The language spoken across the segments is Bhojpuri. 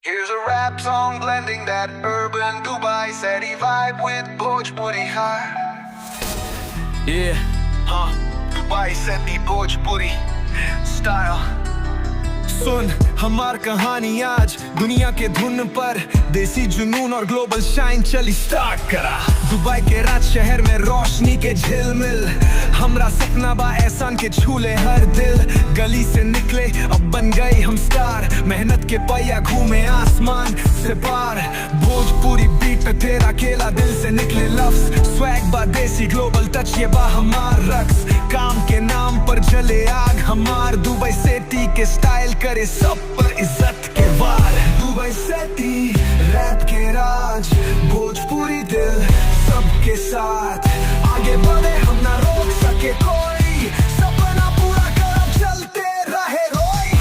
Here's a rap song blending that urban Dubai city vibe with Bhojpuri heart. Yeah, Dubai city Bhojpuri style. सुन हमार कहानी आज दुनिया के धुन पर देसी जुनून और ग्लोबल शाइन चली स्टार्ट करा। दुबई के राज शहर में रोशनी के झिलमिल, हमरा सपना बा एहसान के छूले हर दिल। गली से निकले अब बन गए हम स्टार, मेहनत के पहिया घूमे आसमान से पार। भोजपुरी बीट पे तेरा अकेला दिल से निकले लफ्ज, स्वैग बा देसी ग्लोबल टच ये बा हमार रक्स। काम के नाम पर जले आग हमार, दुबई सिटी के स्टाइल करे सब पर इज्जत के वार। दुबई सिटी रैप के राज, भोजपुरी दिल सबके साथ आगे बढ़े हम ना रोक सके कोई, सपना पूरा करब चलते रहे रोई।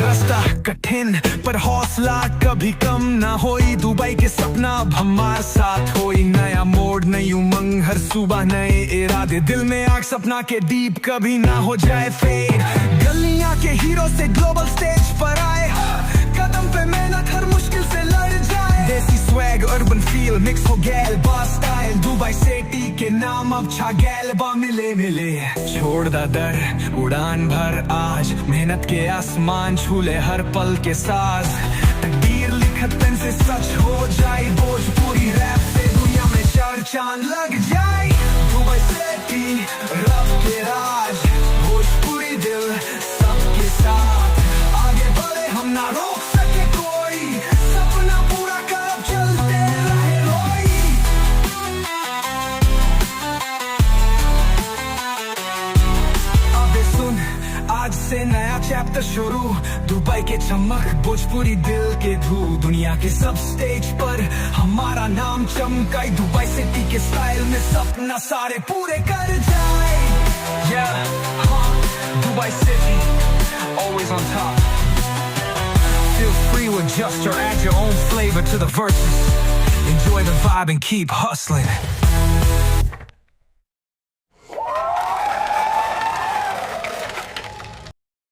रास्ता कठिन पर हौसला कभी कम ना होई, दुबई के सपना अब हमारे साथ होई। नया मोड़ नई उमंग हर सुबह नए इरादे, दिल में आग सपना के डीप कभी ना हो जाए फेड। गलियां के हीरो से ग्लोबल स्टेज पर आए, कदम पे मेहनत हर मुश्किल से लड़ जाए। देसी स्वैग अर्बन फील मिक्स हो गैल बा स्टाइल, दुबई सिटी के नाम अब छा गैल बा मिले मिले। छोड़ दा डर उड़ान भर आज, मेहनत के आसमान छूले हर पल के साथ। तकदीर लिखत पेन से सच हो जाए, भोजपुरी रैप से दुनिया में चर्चा लग जाए। दुबई सिटी रब के राज, भोजपुरी दिल सबके साथ आगे बढ़े हम ना रोक सके कोई, सपना पूरा करब चलते रहे रोई। अबे सुन आज से नया चैप्टर शुरू, दुबई के चमक भोजपुरी दिल के धू। दुनिया के सब स्टेज पर हमारा नाम चमकाई, दुबई सिटी के स्टाइल में सपना सारे पूरे कर जाए। Dubai City, always on top. Feel free to adjust or add your own flavor to the verses. Enjoy the vibe and keep hustling.